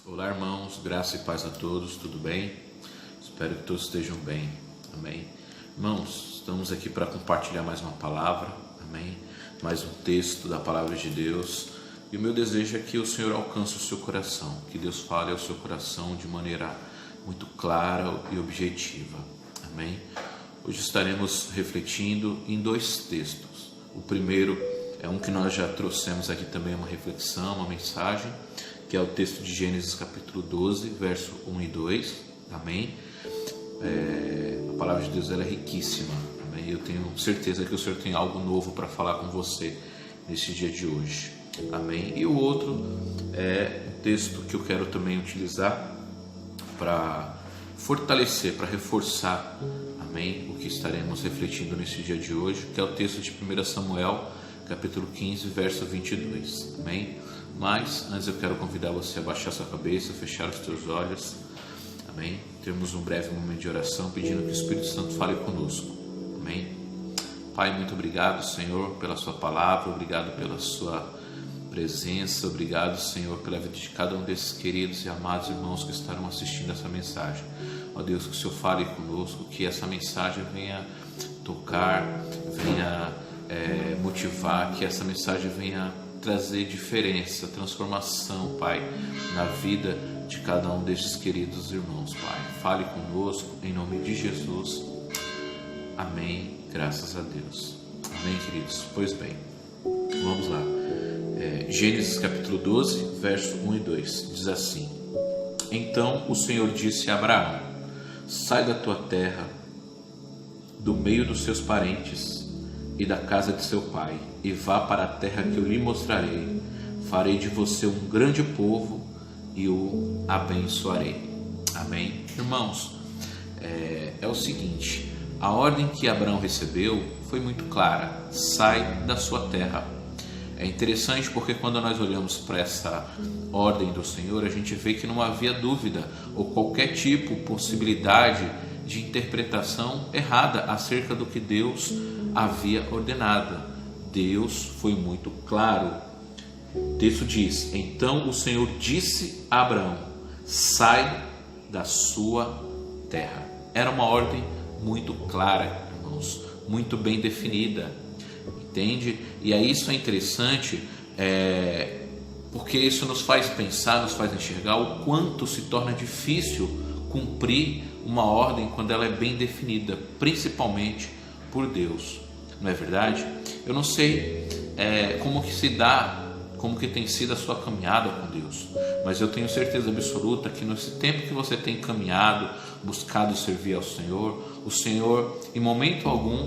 Olá, irmãos, graça e paz a todos, tudo bem? Espero que todos estejam bem, amém? Irmãos, estamos aqui para compartilhar mais uma palavra, amém? Mais um texto da palavra de Deus, e o meu desejo é que o Senhor alcance o seu coração, que Deus fale ao seu coração de maneira muito clara e objetiva, amém? Hoje estaremos refletindo em dois textos. O primeiro é um que nós já trouxemos aqui também, uma reflexão, uma mensagem, que é o texto de Gênesis capítulo 12, verso 1 e 2, amém? A palavra de Deus ela é riquíssima, amém? Eu tenho certeza que o Senhor tem algo novo para falar com você nesse dia de hoje, amém? E o outro é um texto que eu quero também utilizar para fortalecer, para reforçar, amém? O que estaremos refletindo nesse dia de hoje, que é o texto de 1 Samuel, capítulo 15, verso 22, amém? Mas antes eu quero convidar você a baixar sua cabeça, fechar os teus olhos, amém? Termos um breve momento de oração pedindo que o Espírito Santo fale conosco, amém? Pai, muito obrigado, Senhor, pela sua palavra, obrigado pela sua presença, obrigado, Senhor, pela vida de cada um desses queridos e amados irmãos que estarão assistindo essa mensagem. Ó Deus, que o Senhor fale conosco, que essa mensagem venha tocar, venha motivar, que essa mensagem venha trazer diferença, transformação, Pai, na vida de cada um destes queridos irmãos, Pai. Fale conosco, em nome de Jesus. Amém. Graças a Deus. Amém, queridos. Pois bem, vamos lá. Gênesis capítulo 12, verso 1 e 2, diz assim: Então o Senhor disse a Abraão: Sai da tua terra, do meio dos seus parentes e da casa de seu pai, e vá para a terra que eu lhe mostrarei. Farei de você um grande povo e o abençoarei. Amém? Irmãos, é o seguinte: a ordem que Abraão recebeu foi muito clara: sai da sua terra. É interessante porque quando nós olhamos para essa ordem do Senhor, a gente vê que não havia dúvida ou qualquer tipo, possibilidade de interpretação errada acerca do que Deus havia ordenado. Deus foi muito claro. O texto diz: Então o Senhor disse a Abraão: sai da sua terra. Era uma ordem muito clara, irmãos, muito bem definida, entende? E aí isso é interessante, porque isso nos faz pensar, nos faz enxergar o quanto se torna difícil cumprir uma ordem quando ela é bem definida, principalmente por Deus, não é verdade? Eu não sei como que se dá, como que tem sido a sua caminhada com Deus, mas eu tenho certeza absoluta que nesse tempo que você tem caminhado, buscado servir ao Senhor, o Senhor em momento algum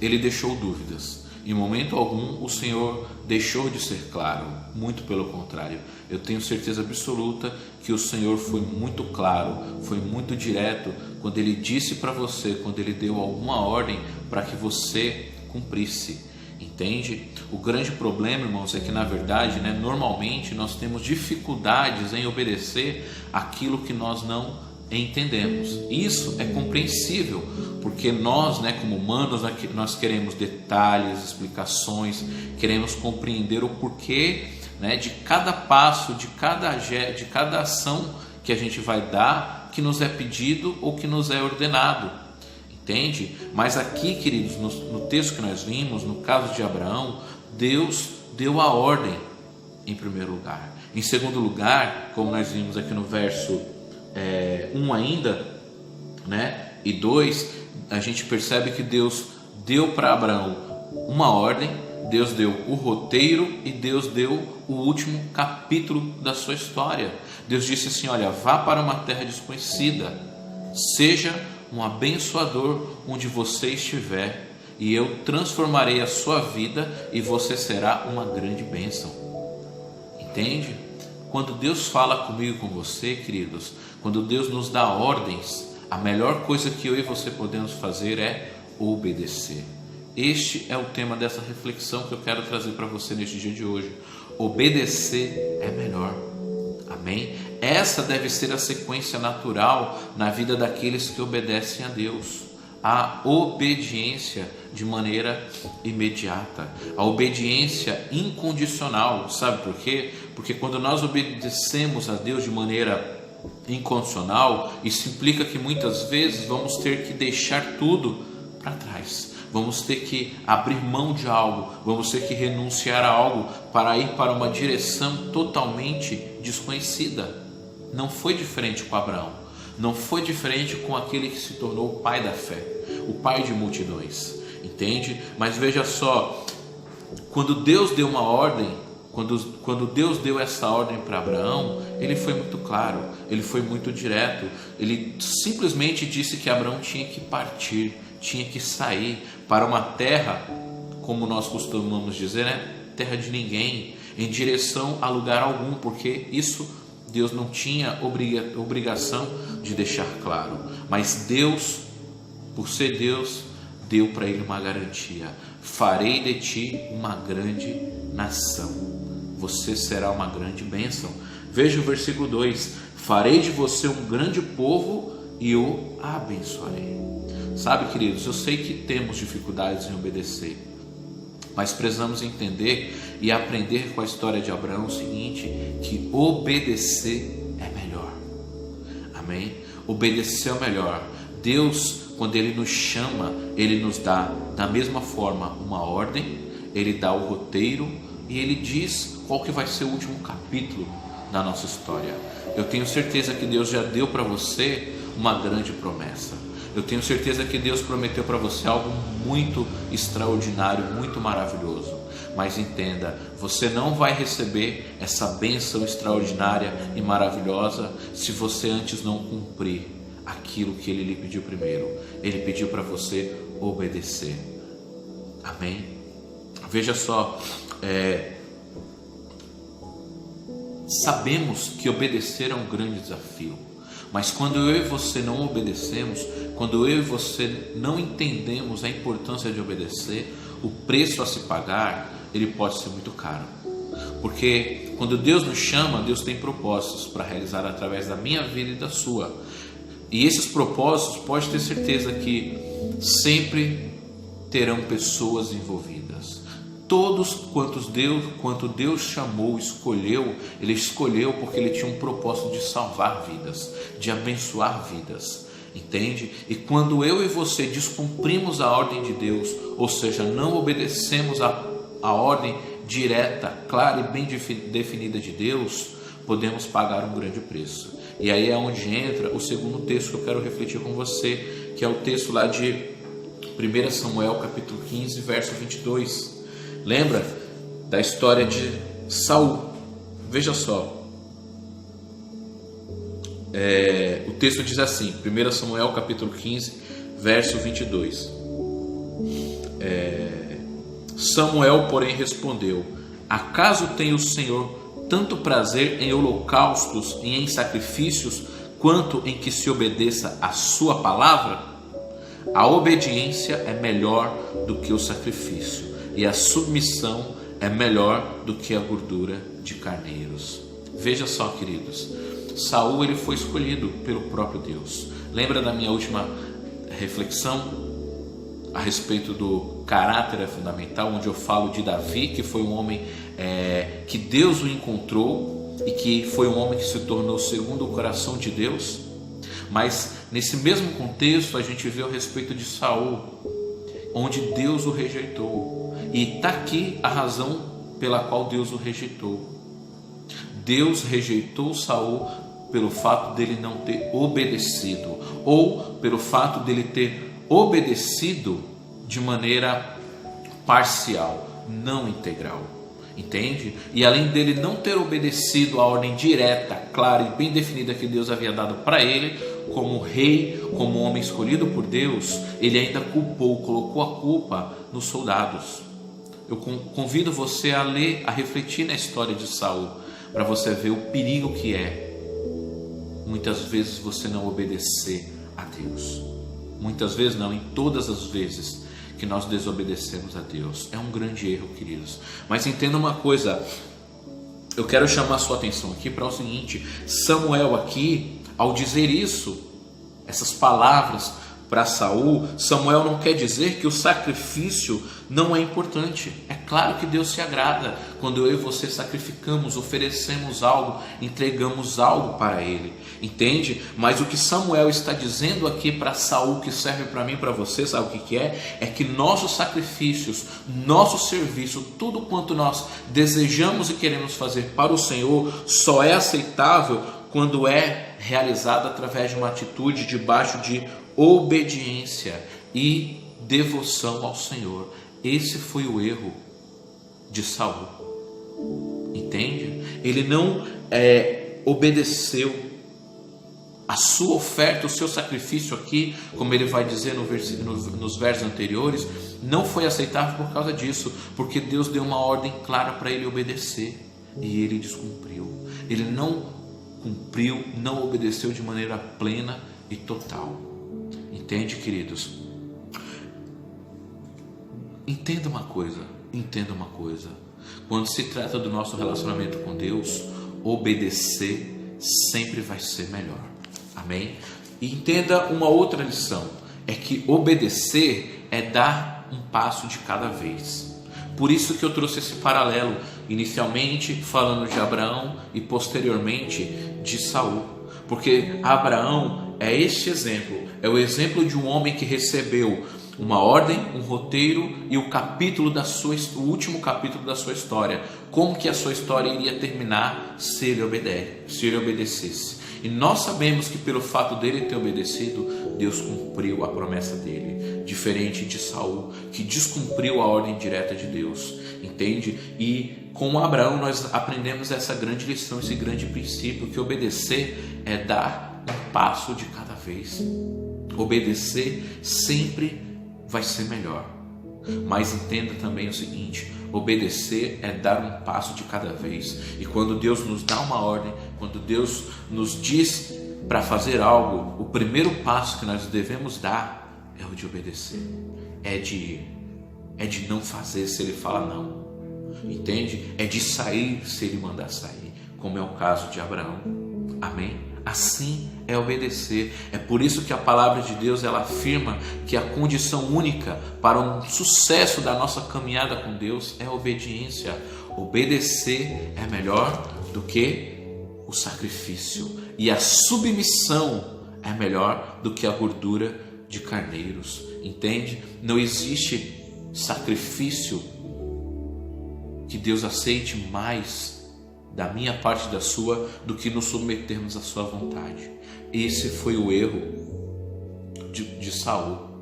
Ele deixou dúvidas, em momento algum o Senhor deixou de ser claro, muito pelo contrário. Eu tenho certeza absoluta que o Senhor foi muito claro, foi muito direto quando Ele disse para você, quando Ele deu alguma ordem para que você cumprisse, entende? O grande problema, irmãos, é que na verdade, normalmente nós temos dificuldades em obedecer aquilo que nós não entendemos. Isso é compreensível, porque nós, como humanos, nós queremos detalhes, explicações, queremos compreender o porquê, de cada passo, de cada ação que a gente vai dar, que nos é pedido ou que nos é ordenado, entende? Mas aqui, queridos, no texto que nós vimos, no caso de Abraão, Deus deu a ordem em primeiro lugar. Em segundo lugar, como nós vimos aqui no verso 1 ainda, e 2, a gente percebe que Deus deu para Abraão uma ordem, Deus deu o roteiro e Deus deu o último capítulo da sua história. Deus disse assim: olha, vá para uma terra desconhecida, seja um abençoador onde você estiver, e eu transformarei a sua vida e você será uma grande bênção. Entende? Quando Deus fala comigo e com você, queridos, quando Deus nos dá ordens, a melhor coisa que eu e você podemos fazer é obedecer. Este é o tema dessa reflexão que eu quero trazer para você neste dia de hoje. Obedecer é melhor. Amém? Essa deve ser a sequência natural na vida daqueles que obedecem a Deus. a obediência de maneira imediata, a obediência incondicional. Sabe por quê? Porque quando nós obedecemos a Deus de maneira incondicional, isso implica que muitas vezes vamos ter que deixar tudo para trás, vamos ter que abrir mão de algo, vamos ter que renunciar a algo para ir para uma direção totalmente desconhecida. Não foi diferente com Abraão, não foi diferente com aquele que se tornou o pai da fé, o pai de multidões, entende? Mas veja só, quando Deus deu uma ordem, quando Deus deu essa ordem para Abraão, ele foi muito claro, ele foi muito direto. Ele simplesmente disse que Abraão tinha que partir, tinha que sair para uma terra, como nós costumamos dizer, né? Terra de ninguém, em direção a lugar algum, porque isso Deus não tinha obrigação de deixar claro. Mas Deus, por ser Deus, deu para ele uma garantia: farei de ti uma grande nação. Você será uma grande bênção. Veja o versículo 2: farei de você um grande povo e o abençoarei. Sabe, queridos, eu sei que temos dificuldades em obedecer, mas precisamos entender e aprender com a história de Abraão o seguinte: que obedecer é melhor. Amém? Obedecer é o melhor. Deus, quando Ele nos chama, Ele nos dá da mesma forma uma ordem, Ele dá o roteiro e Ele diz qual que vai ser o último capítulo da nossa história. Eu tenho certeza que Deus já deu para você uma grande promessa. Eu tenho certeza que Deus prometeu para você algo muito extraordinário, muito maravilhoso. Mas entenda, você não vai receber essa bênção extraordinária e maravilhosa se você antes não cumprir aquilo que Ele lhe pediu primeiro. Ele pediu para você obedecer. Amém? Veja só, sabemos que obedecer é um grande desafio, mas quando eu e você não obedecemos, quando eu e você não entendemos a importância de obedecer, o preço a se pagar, ele pode ser muito caro. Porque quando Deus nos chama, Deus tem propósitos para realizar através da minha vida e da sua. E esses propósitos, pode ter certeza que sempre terão pessoas envolvidas. Todos quanto Deus chamou, escolheu, Ele escolheu porque Ele tinha um propósito de salvar vidas, de abençoar vidas, entende? E quando eu e você descumprimos a ordem de Deus, ou seja, não obedecemos a ordem direta, clara e bem definida de Deus, podemos pagar um grande preço. E aí é onde entra o segundo texto que eu quero refletir com você, que é o texto lá de 1 Samuel capítulo 15, verso 22. Lembra da história de Saul? Veja só, o texto diz assim, 1 Samuel capítulo 15, verso 22. Samuel, porém, respondeu: acaso tem o Senhor tanto prazer em holocaustos e em sacrifícios, quanto em que se obedeça a sua palavra? A obediência é melhor do que o sacrifício, e a submissão é melhor do que a gordura de carneiros. Veja só, queridos, Saul, ele foi escolhido pelo próprio Deus. Lembra da minha última reflexão a respeito do caráter fundamental, onde eu falo de Davi, que foi um homem que Deus o encontrou e que foi um homem que se tornou segundo o coração de Deus? Mas nesse mesmo contexto a gente vê a respeito de Saul, onde Deus o rejeitou. E está aqui a razão pela qual Deus o rejeitou. Deus rejeitou Saul pelo fato dele não ter obedecido, ou pelo fato dele ter obedecido de maneira parcial, não integral. Entende? E além dele não ter obedecido a ordem direta, clara e bem definida que Deus havia dado para ele, como rei, como homem escolhido por Deus, ele ainda colocou a culpa nos soldados. Eu convido você a ler, a refletir na história de Saul, para você ver o perigo que é muitas vezes você não obedecer a Deus. Muitas vezes não, em todas as vezes que nós desobedecemos a Deus. É um grande erro, queridos. Mas entenda uma coisa, eu quero chamar a sua atenção aqui para o seguinte: Samuel aqui, ao dizer isso, essas palavras para Saul, Samuel não quer dizer que o sacrifício não é importante. É claro que Deus se agrada quando eu e você sacrificamos, oferecemos algo, entregamos algo para Ele, entende? Mas o que Samuel está dizendo aqui para Saul, que serve para mim e para você, sabe o que é? É que nossos sacrifícios, nosso serviço, tudo quanto nós desejamos e queremos fazer para o Senhor, só é aceitável quando é realizado através de uma atitude debaixo de obediência e devoção ao Senhor. Esse foi o erro de Saul, entende? Ele não obedeceu a sua oferta, o seu sacrifício aqui, como ele vai dizer nos versos anteriores, não foi aceitável por causa disso, porque Deus deu uma ordem clara para ele obedecer e ele descumpriu. Ele não cumpriu, não obedeceu de maneira plena e total. Entende, queridos? Entenda uma coisa. Quando se trata do nosso relacionamento com Deus, obedecer sempre vai ser melhor. Amém? E entenda uma outra lição, é que obedecer é dar um passo de cada vez. Por isso que eu trouxe esse paralelo, inicialmente falando de Abraão e posteriormente de Saul. Porque Abraão é este exemplo, é o exemplo de um homem que recebeu uma ordem, um roteiro e o último capítulo da sua história. Como que a sua história iria terminar se ele obedecesse. E nós sabemos que pelo fato dele ter obedecido, Deus cumpriu a promessa dele. Diferente de Saul, que descumpriu a ordem direta de Deus. Entende? E com Abraão nós aprendemos essa grande lição, esse grande princípio, que obedecer é dar um passo de cada vez. Obedecer sempre vai ser melhor. Mas entenda também o seguinte: obedecer é dar um passo de cada vez. E quando Deus nos dá uma ordem, quando Deus nos diz para fazer algo, o primeiro passo que nós devemos dar é o de obedecer. É de não fazer se Ele fala não. Entende? É de sair se Ele mandar sair, como é o caso de Abraão. Amém? Assim é obedecer. É por isso que a palavra de Deus ela afirma que a condição única para um sucesso da nossa caminhada com Deus é a obediência. Obedecer é melhor do que o sacrifício, e a submissão é melhor do que a gordura de carneiros. Entende? Não existe sacrifício que Deus aceite mais da minha parte e da sua, do que nos submetermos à sua vontade. Esse foi o erro de Saul.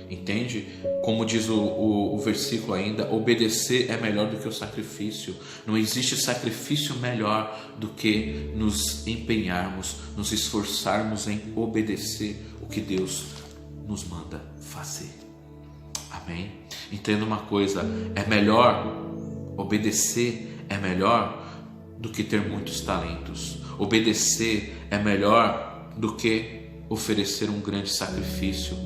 Entende? Como diz o versículo ainda, obedecer é melhor do que o sacrifício. Não existe sacrifício melhor do que nos empenharmos, nos esforçarmos em obedecer o que Deus nos manda fazer. Amém? Entenda uma coisa, é melhor obedecer, é melhor do que ter muitos talentos. Obedecer é melhor do que oferecer um grande sacrifício.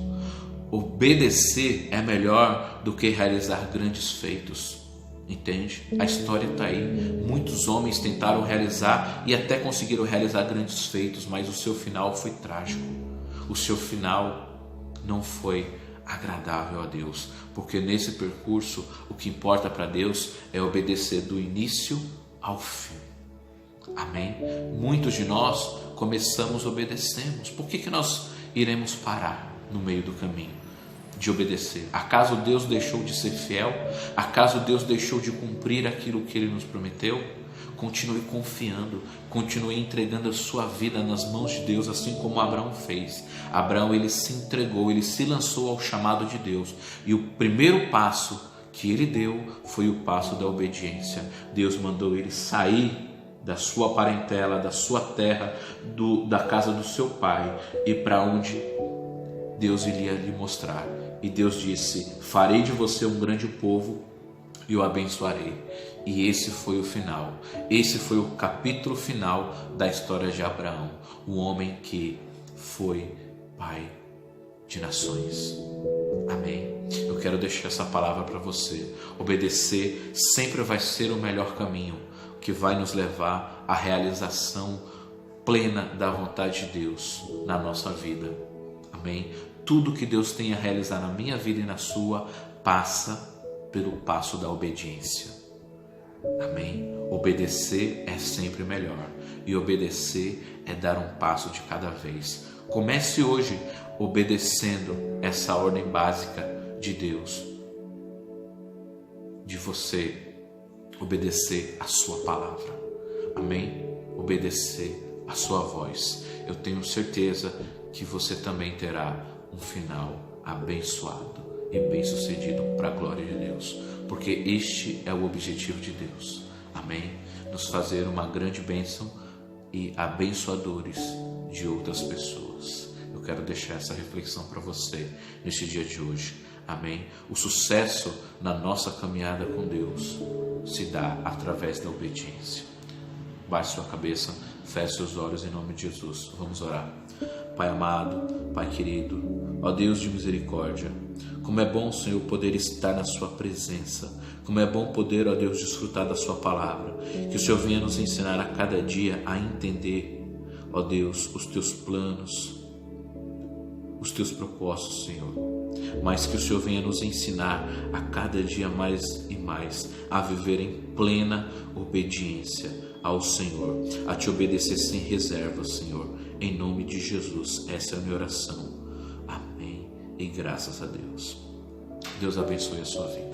Obedecer é melhor do que realizar grandes feitos. Entende? A história está aí. Muitos homens tentaram realizar e até conseguiram realizar grandes feitos, mas o seu final foi trágico. O seu final não foi agradável a Deus, porque nesse percurso o que importa para Deus é obedecer do início ao fim. Amém? Muitos de nós começamos, obedecemos. Por que nós iremos parar no meio do caminho de obedecer? Acaso Deus deixou de ser fiel? Acaso Deus deixou de cumprir aquilo que Ele nos prometeu? Continue confiando, continue entregando a sua vida nas mãos de Deus, assim como Abraão fez. Abraão, ele se entregou, ele se lançou ao chamado de Deus, e o primeiro passo que ele deu foi o passo da obediência. Deus mandou ele sair da sua parentela, da sua terra, da casa do seu pai, e para onde Deus iria lhe mostrar. E Deus disse: farei de você um grande povo e o abençoarei. E esse foi o final, esse foi o capítulo final da história de Abraão, um homem que foi pai de nações. Amém? Eu quero deixar essa palavra para você. Obedecer sempre vai ser o melhor caminho, que vai nos levar à realização plena da vontade de Deus na nossa vida. Amém? Tudo que Deus tem a realizar na minha vida e na sua passa pelo passo da obediência. Amém? Obedecer é sempre melhor. E obedecer é dar um passo de cada vez. Comece hoje obedecendo essa ordem básica de Deus, de você obedecer a sua palavra. Amém? Obedecer a sua voz. Eu tenho certeza que você também terá um final abençoado e bem-sucedido para a glória de Deus, porque este é o objetivo de Deus. Amém? Nos fazer uma grande bênção e abençoadores de outras pessoas. Eu quero deixar essa reflexão para você neste dia de hoje. Amém? O sucesso na nossa caminhada com Deus se dá através da obediência. Baixe sua cabeça, feche seus olhos em nome de Jesus. Vamos orar. Pai amado, Pai querido, ó Deus de misericórdia, como é bom, Senhor, poder estar na sua presença. Como é bom poder, ó Deus, desfrutar da sua palavra. Que o Senhor venha nos ensinar a cada dia a entender, ó Deus, os teus planos, os teus propósitos, Senhor. Mas que o Senhor venha nos ensinar a cada dia mais e mais a viver em plena obediência ao Senhor, a te obedecer sem reserva, Senhor, em nome de Jesus. Essa é a minha oração. Amém e graças a Deus. Deus abençoe a sua vida.